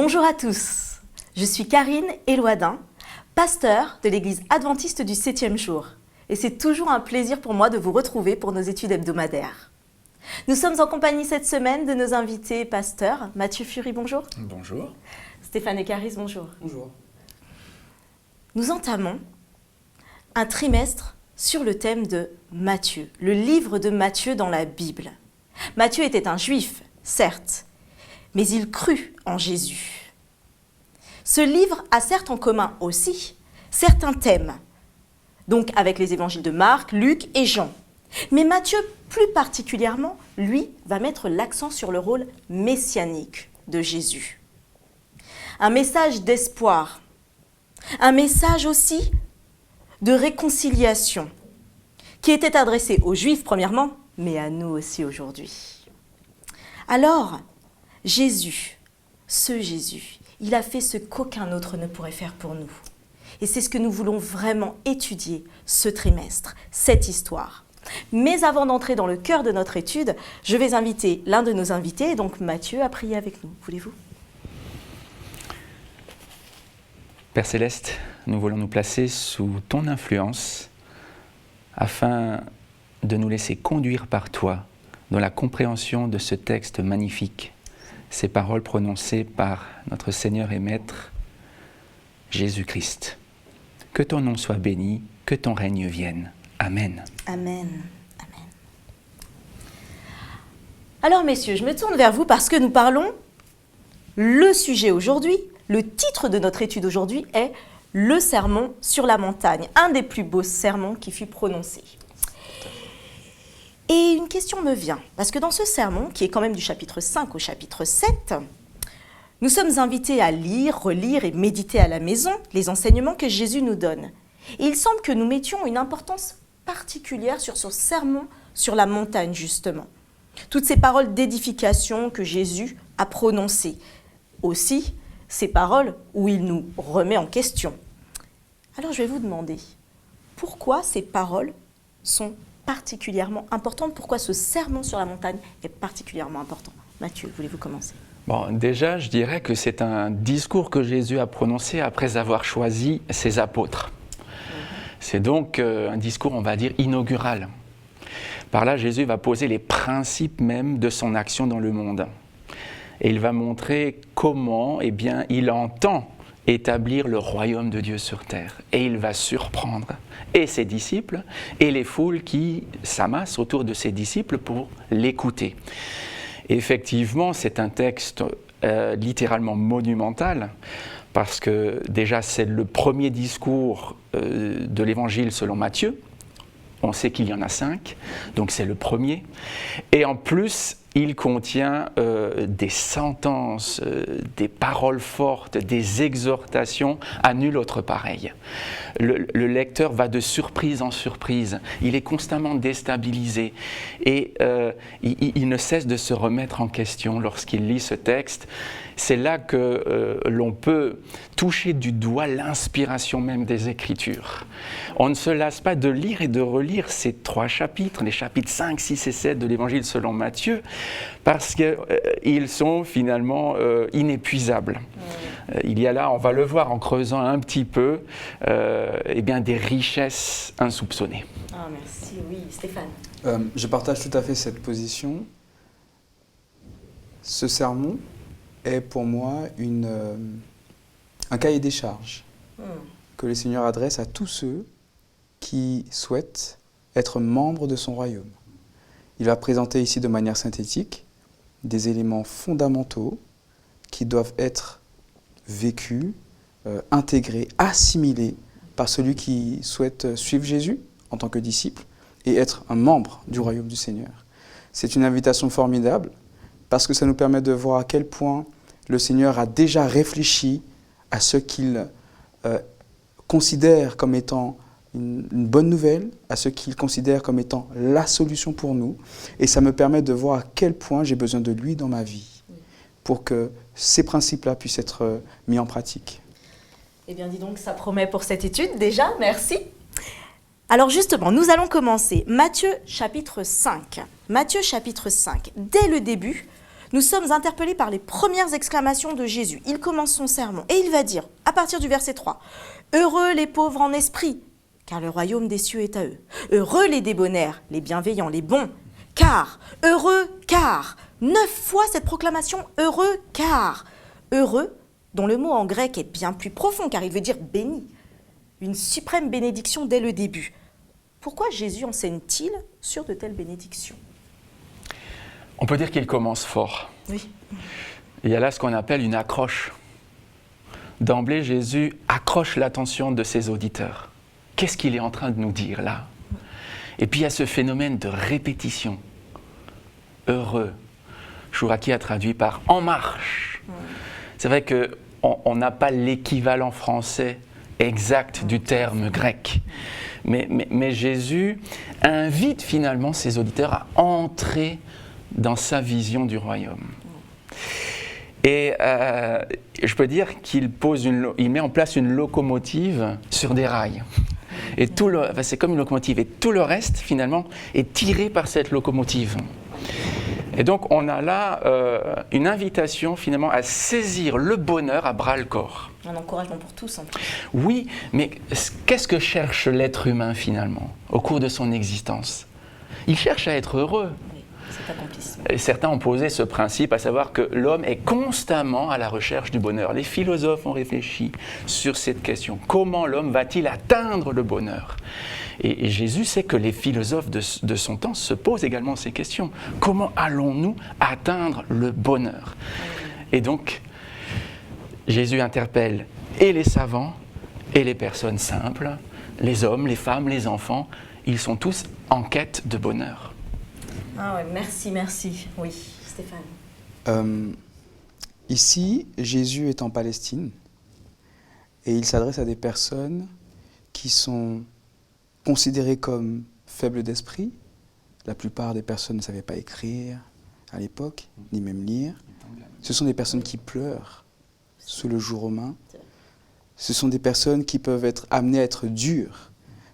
Bonjour à tous, je suis Karine Eloadin, pasteur de l'église adventiste du 7e jour. Et c'est toujours un plaisir pour moi de vous retrouver pour nos études hebdomadaires. Nous sommes en compagnie cette semaine de nos invités pasteurs. Mathieu Fury, bonjour. Bonjour. Stéphane Ecaris, bonjour. Bonjour. Nous entamons un trimestre sur le thème de Matthieu, le livre de Matthieu dans la Bible. Matthieu était un juif, certes, mais il crut en Jésus. Ce livre a certes en commun aussi certains thèmes, donc avec les évangiles de Marc, Luc et Jean. Mais Matthieu, plus particulièrement, lui, va mettre l'accent sur le rôle messianique de Jésus. Un message d'espoir, un message aussi de réconciliation, qui était adressé aux Juifs premièrement, mais à nous aussi aujourd'hui. Alors, Jésus, ce Jésus, il a fait ce qu'aucun autre ne pourrait faire pour nous. Et c'est ce que nous voulons vraiment étudier ce trimestre, cette histoire. Mais avant d'entrer dans le cœur de notre étude, je vais inviter l'un de nos invités, donc Mathieu, à prier avec nous. Voulez-vous ? Père Céleste, nous voulons nous placer sous ton influence afin de nous laisser conduire par toi dans la compréhension de ce texte magnifique, ces paroles prononcées par notre Seigneur et Maître Jésus-Christ. Que ton nom soit béni, que ton règne vienne. Amen. Amen. Amen. Alors messieurs, je me tourne vers vous parce que nous parlons, le sujet aujourd'hui, le titre de notre étude aujourd'hui est « Le sermon sur la montagne », un des plus beaux sermons qui fut prononcé. Et une question me vient, parce que dans ce sermon, qui est quand même du chapitre 5 au chapitre 7, nous sommes invités à lire, relire et méditer à la maison les enseignements que Jésus nous donne. Et il semble que nous mettions une importance particulière sur ce sermon sur la montagne, justement. Toutes ces paroles d'édification que Jésus a prononcées. Aussi, ces paroles où il nous remet en question. Alors je vais vous demander, pourquoi ces paroles sont particulièrement importantes? Pourquoi ce sermon sur la montagne est particulièrement important? Mathieu, voulez-vous commencer? Bon, déjà, je dirais que c'est un discours que Jésus a prononcé après avoir choisi ses apôtres. C'est donc un discours, on va dire, inaugural. Par là, Jésus va poser les principes même de son action dans le monde. Et il va montrer comment, il entend établir le royaume de Dieu sur terre. Et il va surprendre et ses disciples et les foules qui s'amassent autour de ses disciples pour l'écouter. Effectivement, c'est un texte littéralement monumental parce que déjà c'est le premier discours de l'évangile selon Matthieu. On sait qu'il y en a 5, donc c'est le premier. Et en plus, il contient des sentences, des paroles fortes, des exhortations à nul autre pareil. Le lecteur va de surprise en surprise, il est constamment déstabilisé et il ne cesse de se remettre en question lorsqu'il lit ce texte. C'est là que l'on peut toucher du doigt l'inspiration même des Écritures. On ne se lasse pas de lire et de relire ces 3 chapitres, les chapitres 5, 6 et 7 de l'Évangile selon Matthieu, parce qu'ils sont finalement inépuisables. Il y a là, on va le voir en creusant un petit peu, des richesses insoupçonnées. Ah, merci, oui. Stéphane. Je partage tout à fait cette position. Ce sermon est pour moi un cahier des charges que le Seigneur adresse à tous ceux qui souhaitent être membres de son royaume. Il va présenter ici de manière synthétique des éléments fondamentaux qui doivent être vécus, intégrés, assimilés par celui qui souhaite suivre Jésus en tant que disciple et être un membre du royaume du Seigneur. C'est une invitation formidable parce que ça nous permet de voir à quel point le Seigneur a déjà réfléchi à ce qu'il considère comme étant une bonne nouvelle, à ce qu'il considère comme étant la solution pour nous. Et ça me permet de voir à quel point j'ai besoin de lui dans ma vie pour que ces principes-là puissent être mis en pratique. Eh bien, dis donc, ça promet pour cette étude déjà, merci. Alors justement, nous allons commencer. Matthieu chapitre 5. Matthieu chapitre 5. Dès le début, nous sommes interpellés par les premières exclamations de Jésus. Il commence son sermon et il va dire, à partir du verset 3, « Heureux les pauvres en esprit, car le royaume des cieux est à eux. Heureux les débonnaires, les bienveillants, les bons, car, heureux, car. » 9 fois cette proclamation, heureux, car. Heureux, dont le mot en grec est bien plus profond, car il veut dire béni. Une suprême bénédiction dès le début. Pourquoi Jésus enseigne-t-il sur de telles bénédictions? On peut dire qu'il commence fort. Oui. Il y a là ce qu'on appelle une accroche. D'emblée, Jésus accroche l'attention de ses auditeurs. Qu'est-ce qu'il est en train de nous dire là? Et puis il y a ce phénomène de répétition. Heureux. Chouraki a traduit par « en marche ». C'est vrai qu'on n'a pas l'équivalent français exact du terme grec. Mais Jésus invite finalement ses auditeurs à entrer dans sa vision du royaume. Et je peux dire qu'il met en place une locomotive sur des rails. Et c'est comme une locomotive. Et tout le reste, finalement, est tiré par cette locomotive. Et donc, on a là une invitation, finalement, à saisir le bonheur à bras-le-corps. Un encouragement pour tous, en plus. Oui, mais qu'est-ce que cherche l'être humain, finalement, au cours de son existence? Il cherche à être heureux. Oui, cet accomplissement. Et certains ont posé ce principe, à savoir que l'homme est constamment à la recherche du bonheur. Les philosophes ont réfléchi sur cette question. Comment l'homme va-t-il atteindre le bonheur? Et Jésus sait que les philosophes de son temps se posent également ces questions. Comment allons-nous atteindre le bonheur? Et donc, Jésus interpelle et les savants et les personnes simples, les hommes, les femmes, les enfants. Ils sont tous en quête de bonheur. Ah ouais, merci. Oui, Stéphane. Ici, Jésus est en Palestine et il s'adresse à des personnes qui sont considérées comme faibles d'esprit. La plupart des personnes ne savaient pas écrire à l'époque, ni même lire. Ce sont des personnes qui pleurent sous le joug romain. Ce sont des personnes qui peuvent être amenées à être dures.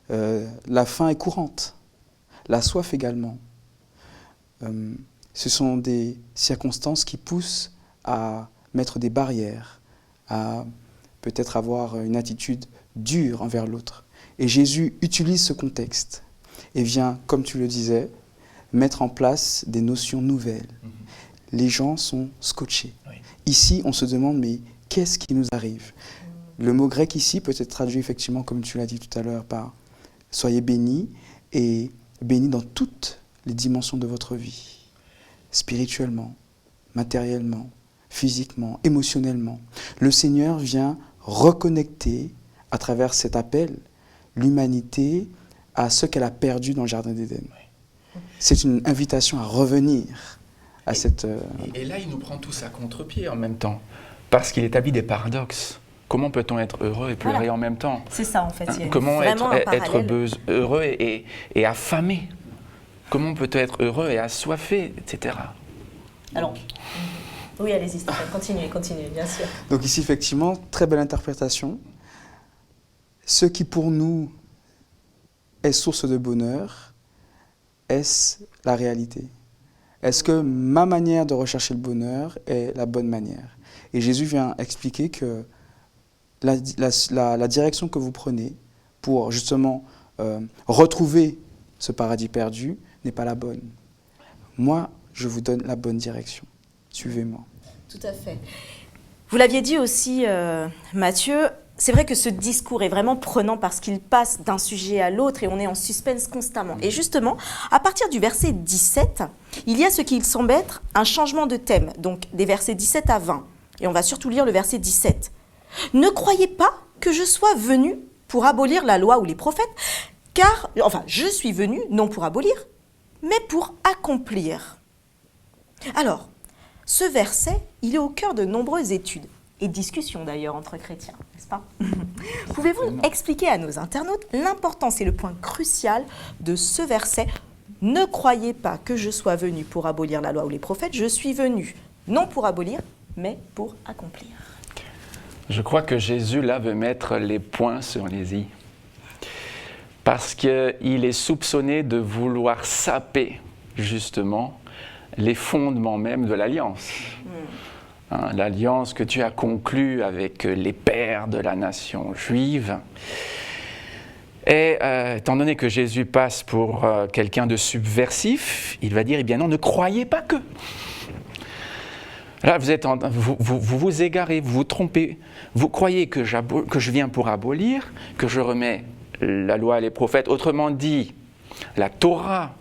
La faim est courante, la soif également. Ce sont des circonstances qui poussent à mettre des barrières, à peut-être avoir une attitude dure envers l'autre. Et Jésus utilise ce contexte et vient, comme tu le disais, mettre en place des notions nouvelles. Les gens sont scotchés. Oui. Ici, on se demande, mais qu'est-ce qui nous arrive? Le mot grec ici peut être traduit effectivement, comme tu l'as dit tout à l'heure, par « soyez bénis » et bénis dans toutes les dimensions de votre vie, spirituellement, matériellement, physiquement, émotionnellement. Le Seigneur vient reconnecter, à travers cet appel, l'humanité à ce qu'elle a perdu dans le Jardin d'Éden. C'est une invitation à revenir à cette... Et là, il nous prend tous à contre-pied en même temps, parce qu'il établit des paradoxes. Comment peut-on être heureux et pleurer en même temps? C'est ça, en fait. Comment être heureux et affamé? Comment peut-on être heureux et assoiffé, etc. Alors, oui, allez-y, Stéphane, continuez, bien sûr. Donc ici, effectivement, très belle interprétation. Ce qui pour nous est source de bonheur, est-ce la réalité? Est-ce que ma manière de rechercher le bonheur est la bonne manière? Et Jésus vient expliquer que la direction que vous prenez pour justement retrouver ce paradis perdu n'est pas la bonne. Moi, je vous donne la bonne direction. Suivez-moi. Tout à fait. Vous l'aviez dit aussi, Matthieu, c'est vrai que ce discours est vraiment prenant parce qu'il passe d'un sujet à l'autre et on est en suspense constamment. Et justement, à partir du verset 17, il y a ce qu'il semble être un changement de thème, donc des versets 17 à 20. Et on va surtout lire le verset 17. « Ne croyez pas que je sois venu pour abolir la loi ou les prophètes, car, je suis venu non pour abolir, mais pour accomplir. » Alors, ce verset, il est au cœur de nombreuses études et discussions d'ailleurs entre chrétiens, n'est-ce pas? Pouvez-vous expliquer à nos internautes l'importance et le point crucial de ce verset? Ne croyez pas que je sois venu pour abolir la loi ou les prophètes, je suis venu non pour abolir, mais pour accomplir. Je crois que Jésus, là, veut mettre les points sur les i. Parce qu'il est soupçonné de vouloir saper, justement, les fondements même de l'alliance. Hein, l'alliance que Dieu a conclue avec les pères de la nation juive. Et étant donné que Jésus passe pour quelqu'un de subversif, il va dire, eh bien non, ne croyez pas que. Là, vous égarez, vous vous trompez. Vous croyez que je viens pour abolir, que je remets la loi et les prophètes, autrement dit, la Torah,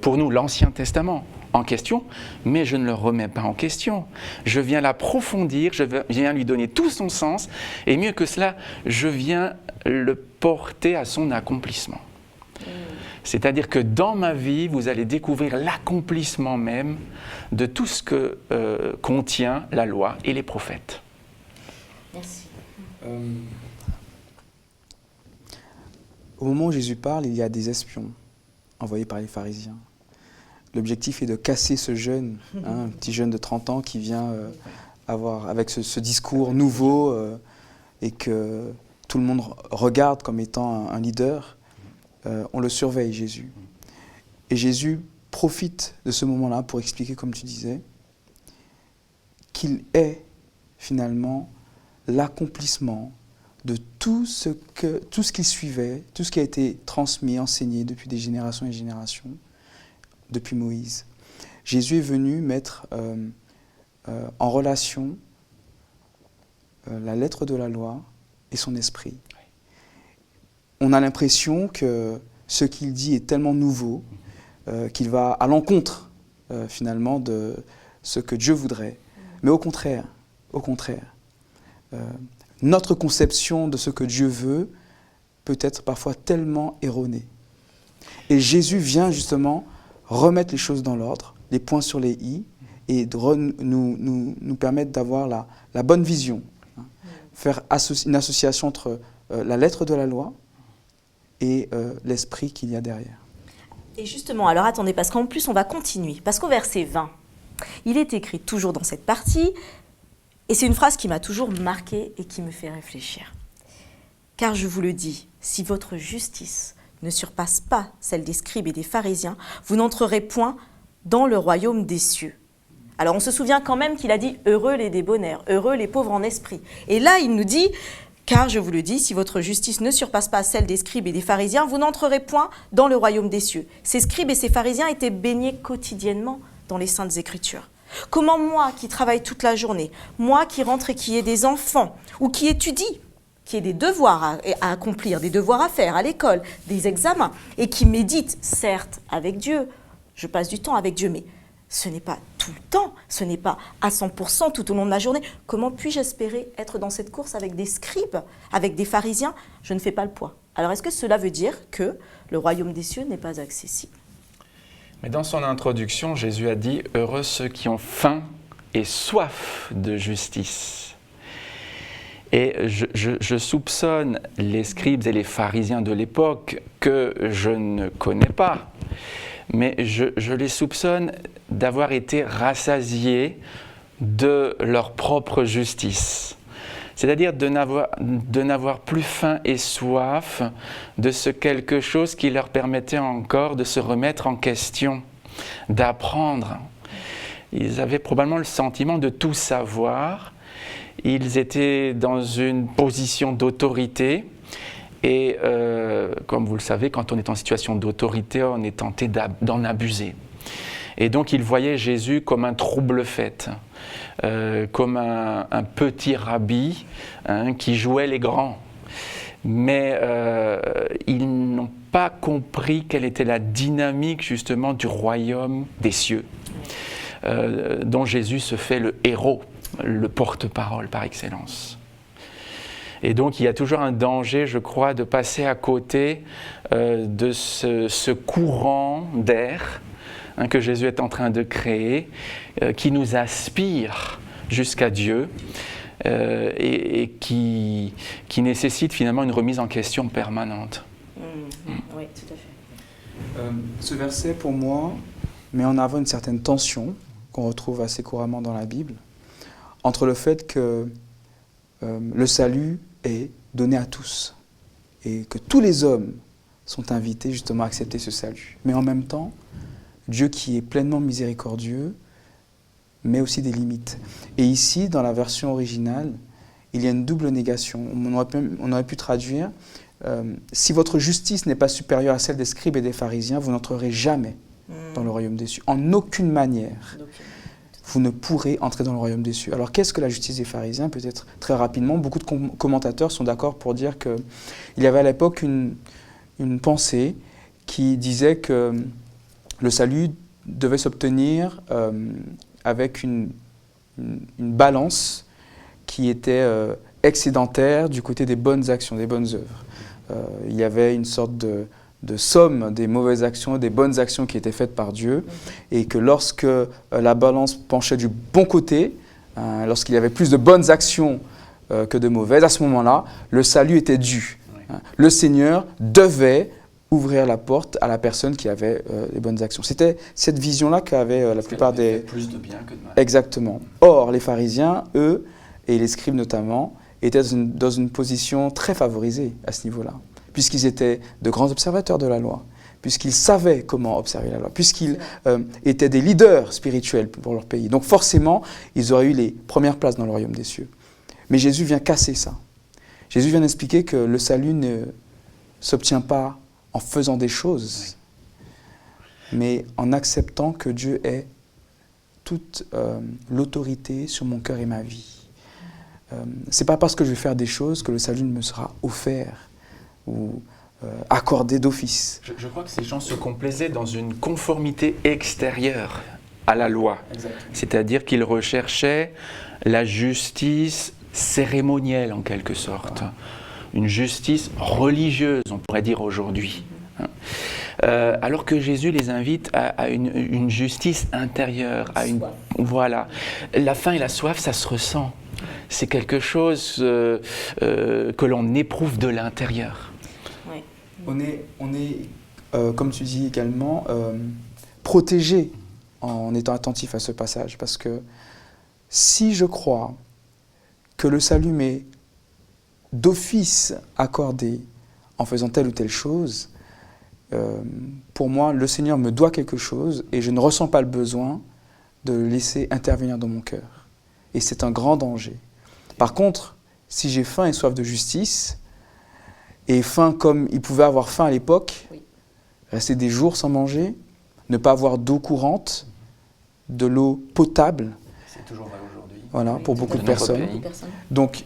pour nous, l'Ancien Testament, en question, mais je ne le remets pas en question. Je viens l'approfondir, je viens lui donner tout son sens, et mieux que cela, je viens le porter à son accomplissement. C'est-à-dire que dans ma vie, vous allez découvrir l'accomplissement même de tout ce que contient la loi et les prophètes. Merci. Au moment où Jésus parle, il y a des espions envoyés par les pharisiens. L'objectif est de casser ce jeune, un petit jeune de 30 ans qui vient avec ce discours nouveau et que tout le monde regarde comme étant un leader. On le surveille, Jésus. Et Jésus profite de ce moment-là pour expliquer, comme tu disais, qu'il est finalement l'accomplissement de tout ce qui suivait, tout ce qui a été transmis, enseigné depuis des générations et des générations, depuis Moïse. Jésus est venu mettre en relation la lettre de la loi et son esprit. On a l'impression que ce qu'il dit est tellement nouveau qu'il va à l'encontre finalement de ce que Dieu voudrait. Mais au contraire, notre conception de ce que Dieu veut peut être parfois tellement erronée. Et Jésus vient justement remettre les choses dans l'ordre, les points sur les i, et nous permettre d'avoir la bonne vision. Faire une association entre la lettre de la loi et l'esprit qu'il y a derrière. Et justement, alors attendez, parce qu'en plus on va continuer, parce qu'au verset 20, il est écrit toujours dans cette partie, et c'est une phrase qui m'a toujours marquée et qui me fait réfléchir. Car je vous le dis, si votre justice ne surpasse pas celle des scribes et des pharisiens, vous n'entrerez point dans le royaume des cieux. Alors on se souvient quand même qu'il a dit « heureux les débonnaires, heureux les pauvres en esprit ». Et là il nous dit « car je vous le dis, si votre justice ne surpasse pas celle des scribes et des pharisiens, vous n'entrerez point dans le royaume des cieux ». Ces scribes et ces pharisiens étaient baignés quotidiennement dans les Saintes Écritures. Comment moi qui travaille toute la journée, moi qui rentre et qui ai des enfants, ou qui étudie, qui ai des devoirs à accomplir, des devoirs à faire à l'école, des examens, et qui médite, certes, avec Dieu, je passe du temps avec Dieu, mais ce n'est pas tout le temps, ce n'est pas à 100% tout au long de la journée. Comment puis-je espérer être dans cette course avec des scribes, avec des pharisiens? Je ne fais pas le poids. Alors est-ce que cela veut dire que le royaume des cieux n'est pas accessible? Mais dans son introduction, Jésus a dit « Heureux ceux qui ont faim et soif de justice ». Et je soupçonne les scribes et les pharisiens de l'époque que je ne connais pas, mais je les soupçonne d'avoir été rassasiés de leur propre justice. C'est-à-dire de n'avoir plus faim et soif de ce quelque chose qui leur permettait encore de se remettre en question, d'apprendre. Ils avaient probablement le sentiment de tout savoir. Ils étaient dans une position d'autorité. Et comme vous le savez, quand on est en situation d'autorité, on est tenté d'en abuser. Et donc ils voyaient Jésus comme un trouble-fête, comme un petit rabbi qui jouait les grands. Mais ils n'ont pas compris quelle était la dynamique justement du royaume des cieux, dont Jésus se fait le héros, le porte-parole par excellence. Et donc il y a toujours un danger, je crois, de passer à côté de ce courant d'air que Jésus est en train de créer, qui nous aspire jusqu'à Dieu et qui nécessite finalement une remise en question permanente. Oui, tout à fait. Ce verset, pour moi, met en avant une certaine tension qu'on retrouve assez couramment dans la Bible, entre le fait que le salut est donné à tous et que tous les hommes sont invités justement à accepter ce salut. Mais en même temps, Dieu qui est pleinement miséricordieux, mais aussi des limites. Et ici, dans la version originale, il y a une double négation. On aurait pu traduire si votre justice n'est pas supérieure à celle des scribes et des pharisiens, vous n'entrerez jamais dans le royaume des cieux. En aucune manière, vous ne pourrez entrer dans le royaume des cieux. Alors, qu'est-ce que la justice des pharisiens? Peut-être très rapidement, beaucoup de commentateurs sont d'accord pour dire qu'il y avait à l'époque une pensée qui disait que le salut devait s'obtenir avec une balance qui était excédentaire du côté des bonnes actions, des bonnes œuvres. Il y avait une sorte de somme des mauvaises actions et des bonnes actions qui étaient faites par Dieu, et que lorsque la balance penchait du bon côté, lorsqu'il y avait plus de bonnes actions que de mauvaises, à ce moment-là, le salut était dû. Le Seigneur devait ouvrir la porte à la personne qui avait les bonnes actions. C'était cette vision-là qu'avaient la plupart des... Plus de bien que de mal. Exactement. Or, les pharisiens, eux, et les scribes notamment, étaient dans une position très favorisée à ce niveau-là, puisqu'ils étaient de grands observateurs de la loi, puisqu'ils savaient comment observer la loi, puisqu'ils étaient des leaders spirituels pour leur pays. Donc forcément, ils auraient eu les premières places dans le royaume des cieux. Mais Jésus vient casser ça. Jésus vient expliquer que le salut ne s'obtient pas en faisant des choses, mais en acceptant que Dieu ait toute l'autorité sur mon cœur et ma vie. C'est pas parce que je vais faire des choses que le salut me sera offert ou accordé d'office. Je crois que ces gens se complaisaient dans une conformité extérieure à la loi. Exactement. C'est-à-dire qu'ils recherchaient la justice cérémonielle en quelque sorte. Une justice religieuse, on pourrait dire aujourd'hui. Alors que Jésus les invite à une justice intérieure, voilà. La faim et la soif, ça se ressent. C'est quelque chose que l'on éprouve de l'intérieur. Oui. On est comme tu dis également, protégé en étant attentif à ce passage, parce que si je crois que le salut m'est d'office accordé en faisant telle ou telle chose, pour moi, le Seigneur me doit quelque chose et je ne ressens pas le besoin de le laisser intervenir dans mon cœur. Et c'est un grand danger. Par contre, si j'ai faim et soif de justice, et faim comme il pouvait avoir faim à l'époque, rester des jours sans manger, ne pas avoir d'eau courante, de l'eau potable, C'est toujours vrai aujourd'hui. voilà, pour beaucoup de personnes. pays. Donc,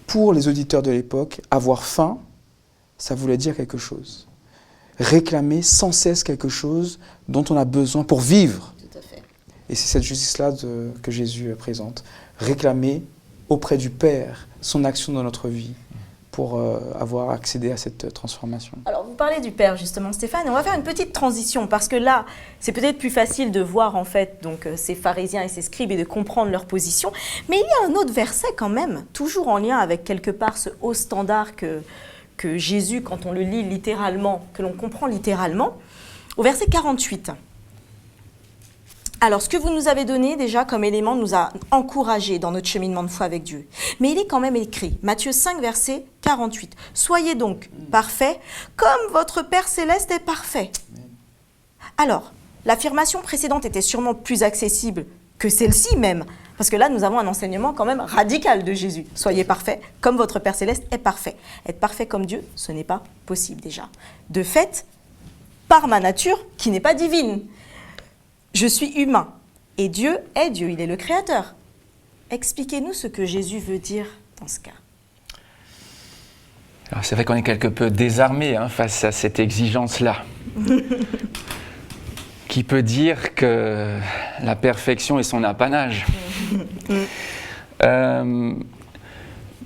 pour les auditeurs de l'époque, avoir faim, ça voulait dire quelque chose. Réclamer sans cesse quelque chose dont on a besoin pour vivre. Tout à fait. Et c'est cette justice-là que Jésus présente. Réclamer auprès du Père son action dans notre vie pour avoir accédé à cette transformation. Alors, vous parlez du Père, justement, Stéphane, et on va faire une petite transition, parce que là, c'est peut-être plus facile de voir, en fait, donc, ces pharisiens et ces scribes et de comprendre leur position. Mais il y a un autre verset, quand même, toujours en lien avec, quelque part, ce haut standard que Jésus, quand on le lit littéralement, que l'on comprend littéralement, au verset 48. Alors, ce que vous nous avez donné déjà comme élément nous a encouragés dans notre cheminement de foi avec Dieu. Mais il est quand même écrit, Matthieu 5, verset 48. « Soyez donc parfaits, comme votre Père céleste est parfait. » Alors, l'affirmation précédente était sûrement plus accessible que celle-ci même, parce que là, nous avons un enseignement quand même radical de Jésus. « Soyez parfaits, comme votre Père céleste est parfait. » Être parfait comme Dieu, ce n'est pas possible déjà. De fait, par ma nature, qui n'est pas divine, je suis humain et Dieu est Dieu, il est le Créateur. Expliquez-nous ce que Jésus veut dire dans ce cas. Alors c'est vrai qu'on est quelque peu désarmé face à cette exigence-là. Qui peut dire que la perfection est son apanage.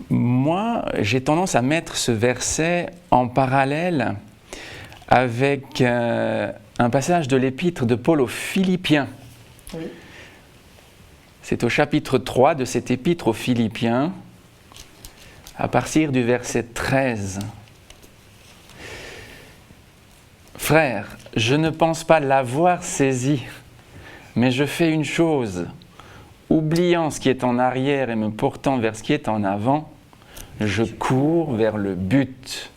Moi, j'ai tendance à mettre ce verset en parallèle avec un passage de l'épître de Paul aux Philippiens. Oui. C'est au chapitre 3 de cette épître aux Philippiens, à partir du verset 13. « Frères, je ne pense pas l'avoir saisi, mais je fais une chose, oubliant ce qui est en arrière et me portant vers ce qui est en avant, je cours vers le but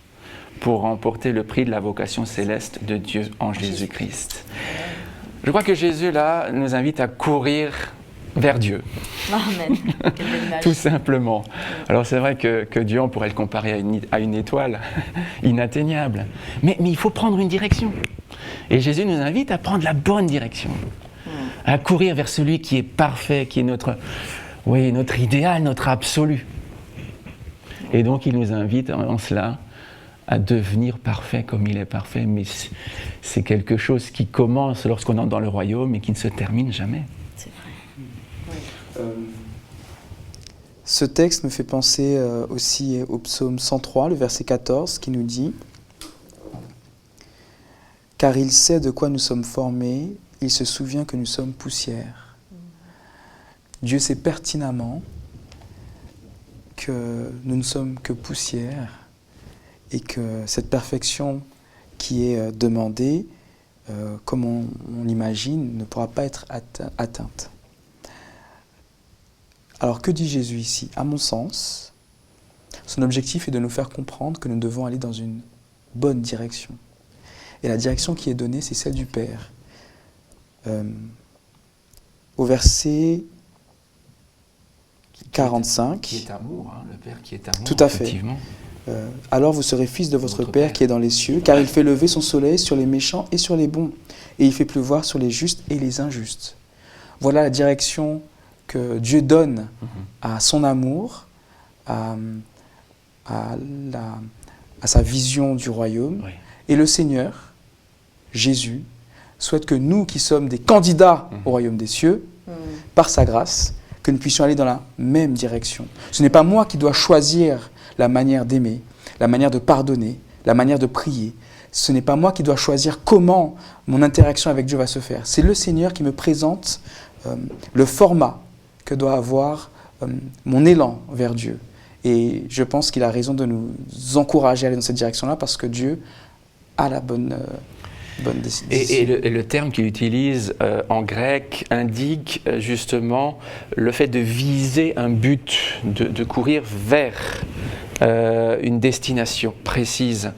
pour remporter le prix de la vocation céleste de Dieu en Jésus-Christ. » Je crois que Jésus, là, nous invite à courir vers Dieu. Amen. Quelle belle image. Tout simplement. Alors c'est vrai que Dieu, on pourrait le comparer à une étoile inatteignable. Mais il faut prendre une direction. Et Jésus nous invite à prendre la bonne direction. À courir vers celui qui est parfait, qui est notre idéal, notre absolu. Et donc il nous invite en cela à devenir parfait comme il est parfait. Mais c'est quelque chose qui commence lorsqu'on entre dans le royaume et qui ne se termine jamais. C'est vrai. Ce texte me fait penser aussi au psaume 103, le verset 14, qui nous dit « Car il sait de quoi nous sommes formés, il se souvient que nous sommes poussière. » Dieu sait pertinemment que nous ne sommes que poussière et que cette perfection qui est demandée, comme on l'imagine, ne pourra pas être atteinte. Alors que dit Jésus ici? À mon sens, son objectif est de nous faire comprendre que nous devons aller dans une bonne direction. Et la direction qui est donnée, c'est celle du Père. Au verset 45... Qui est amour, hein, le Père qui est amour. Tout à fait. Effectivement. Alors vous serez fils de votre Père qui est dans les cieux, car il fait lever son soleil sur les méchants et sur les bons, et il fait pleuvoir sur les justes et les injustes. Voilà la direction que Dieu donne à son amour, à sa vision du royaume. Oui. Et le Seigneur, Jésus, souhaite que nous qui sommes des candidats au royaume des cieux, par sa grâce, que nous puissions aller dans la même direction. Ce n'est pas moi qui dois choisir la manière d'aimer, la manière de pardonner, la manière de prier. Ce n'est pas moi qui dois choisir comment mon interaction avec Dieu va se faire. C'est le Seigneur qui me présente le format que doit avoir mon élan vers Dieu. Et je pense qu'il a raison de nous encourager à aller dans cette direction-là parce que Dieu a la bonne décision. Et le terme qu'il utilise en grec indique justement le fait de viser un but, de courir vers une destination précise.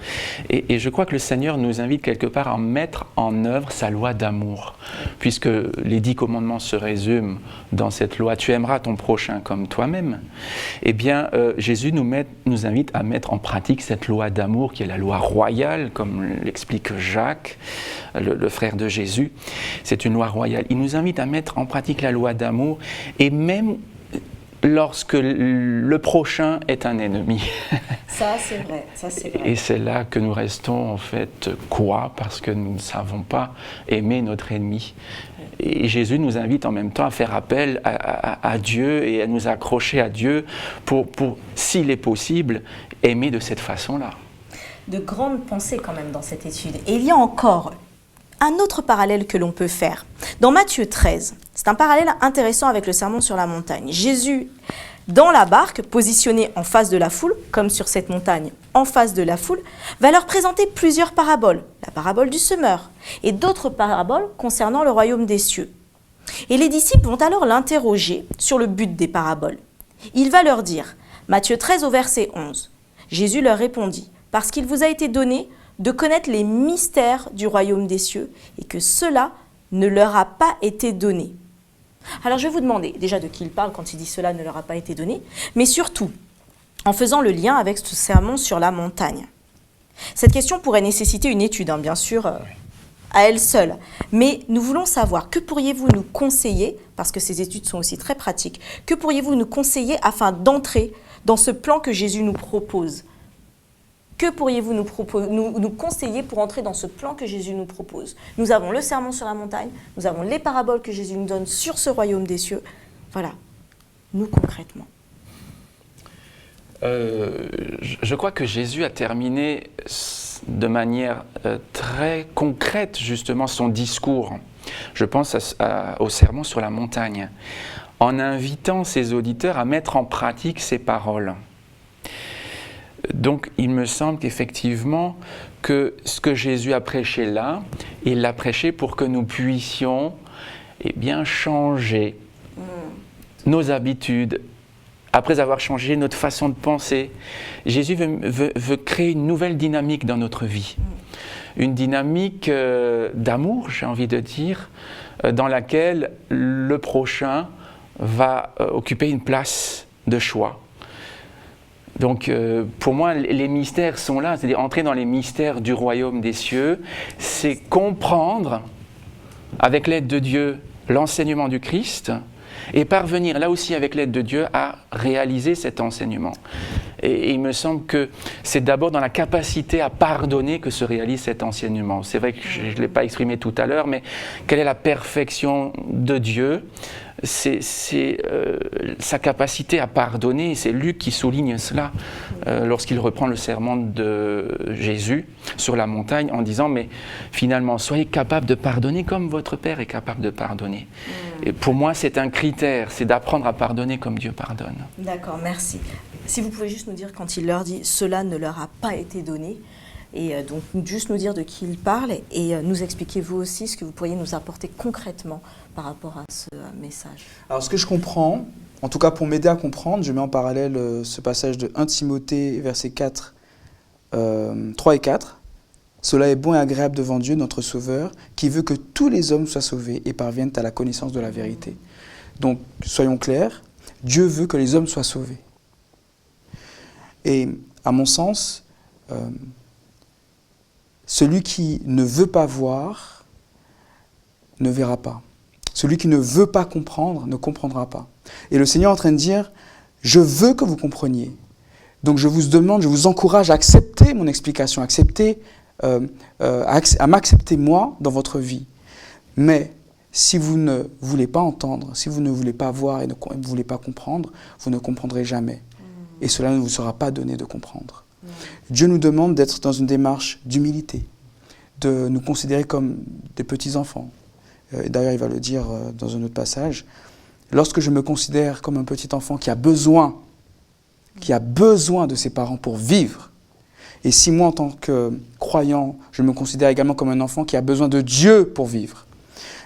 Et je crois que le Seigneur nous invite quelque part à mettre en œuvre sa loi d'amour, puisque les 10 commandements se résument dans cette loi « Tu aimeras ton prochain comme toi-même ». Eh bien, Jésus nous invite à mettre en pratique cette loi d'amour qui est la loi royale, comme l'explique Jacques, le frère de Jésus. C'est une loi royale. Il nous invite à mettre en pratique la loi d'amour et même lorsque le prochain est un ennemi. Ça, c'est vrai. Ça, c'est vrai. Et c'est là que nous restons en fait quoi? Parce que nous ne savons pas aimer notre ennemi. Et Jésus nous invite en même temps à faire appel à Dieu et à nous accrocher à Dieu pour s'il est possible, aimer de cette façon-là. De grandes pensées quand même dans cette étude. Et il y a encore un autre parallèle que l'on peut faire. Dans Matthieu 13, c'est un parallèle intéressant avec le sermon sur la montagne. Jésus, dans la barque, positionné en face de la foule, comme sur cette montagne, en face de la foule, va leur présenter plusieurs paraboles. La parabole du semeur et d'autres paraboles concernant le royaume des cieux. Et les disciples vont alors l'interroger sur le but des paraboles. Il va leur dire, Matthieu 13 au verset 11, Jésus leur répondit, « Parce qu'il vous a été donné de connaître les mystères du royaume des cieux et que cela ne leur a pas été donné. » Alors je vais vous demander déjà de qui il parle quand il dit « cela ne leur a pas été donné », mais surtout en faisant le lien avec ce sermon sur la montagne. Cette question pourrait nécessiter une étude, bien sûr, à elle seule. Mais nous voulons savoir, que pourriez-vous nous conseiller, parce que ces études sont aussi très pratiques, que pourriez-vous nous conseiller afin d'entrer dans ce plan que Jésus nous propose ? Que pourriez-vous nous conseiller pour entrer dans ce plan que Jésus nous propose? Nous avons le sermon sur la montagne, nous avons les paraboles que Jésus nous donne sur ce royaume des cieux. Voilà, nous concrètement. Je crois que Jésus a terminé de manière très concrète justement son discours. Je pense au sermon sur la montagne, en invitant ses auditeurs à mettre en pratique ses paroles. Donc, il me semble qu'effectivement, que ce que Jésus a prêché là, il l'a prêché pour que nous puissions changer nos habitudes. Après avoir changé notre façon de penser, Jésus veut créer une nouvelle dynamique dans notre vie. une dynamique d'amour, j'ai envie de dire, dans laquelle le prochain va occuper une place de choix. Donc pour moi, les mystères sont là, c'est-à-dire entrer dans les mystères du royaume des cieux, c'est comprendre, avec l'aide de Dieu, l'enseignement du Christ, et parvenir là aussi avec l'aide de Dieu à réaliser cet enseignement. Et il me semble que c'est d'abord dans la capacité à pardonner que se réalise cet enseignement. C'est vrai que je ne l'ai pas exprimé tout à l'heure, mais quelle est la perfection de Dieu ? C'est sa capacité à pardonner. C'est Luc qui souligne cela lorsqu'il reprend le sermon de Jésus sur la montagne en disant « Mais finalement, soyez capables de pardonner comme votre Père est capable de pardonner. » Et pour moi, c'est un critère, c'est d'apprendre à pardonner comme Dieu pardonne. D'accord, merci. Si vous pouvez juste nous dire quand il leur dit « Cela ne leur a pas été donné », et donc juste nous dire de qui il parle et nous expliquer vous aussi ce que vous pourriez nous apporter concrètement par rapport à ce message. Alors ce que je comprends, en tout cas pour m'aider à comprendre, je mets en parallèle ce passage de 1 Timothée, versets 3 et 4. « Cela est bon et agréable devant Dieu, notre Sauveur, qui veut que tous les hommes soient sauvés et parviennent à la connaissance de la vérité. » Donc, soyons clairs, Dieu veut que les hommes soient sauvés. Et à mon sens, celui qui ne veut pas voir ne verra pas. Celui qui ne veut pas comprendre ne comprendra pas. Et le Seigneur est en train de dire, je veux que vous compreniez. Donc je vous demande, je vous encourage à accepter mon explication, à m'accepter moi dans votre vie. Mais si vous ne voulez pas entendre, si vous ne voulez pas voir et ne voulez pas comprendre, vous ne comprendrez jamais. Et cela ne vous sera pas donné de comprendre. Dieu nous demande d'être dans une démarche d'humilité, de nous considérer comme des petits-enfants. D'ailleurs, il va le dire dans un autre passage. Lorsque je me considère comme un petit enfant qui a besoin de ses parents pour vivre, et si moi, en tant que croyant, je me considère également comme un enfant qui a besoin de Dieu pour vivre,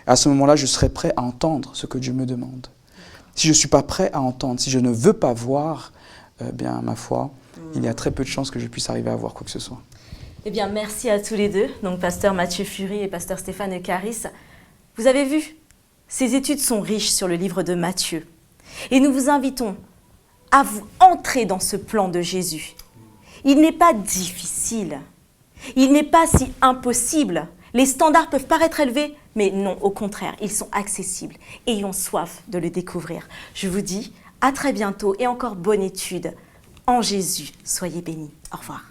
à ce moment-là, je serai prêt à entendre ce que Dieu me demande. Si je ne suis pas prêt à entendre, si je ne veux pas voir, bien, ma foi, il y a très peu de chances que je puisse arriver à voir quoi que ce soit. Eh bien, merci à tous les deux, donc pasteur Mathieu Fury et pasteur Stéphane Caris. Vous avez vu, ces études sont riches sur le livre de Matthieu. Et nous vous invitons à vous entrer dans ce plan de Jésus. Il n'est pas difficile, il n'est pas si impossible. Les standards peuvent paraître élevés, mais non, au contraire, ils sont accessibles. Ayons soif de le découvrir. Je vous dis à très bientôt et encore bonne étude. En Jésus, soyez bénis. Au revoir.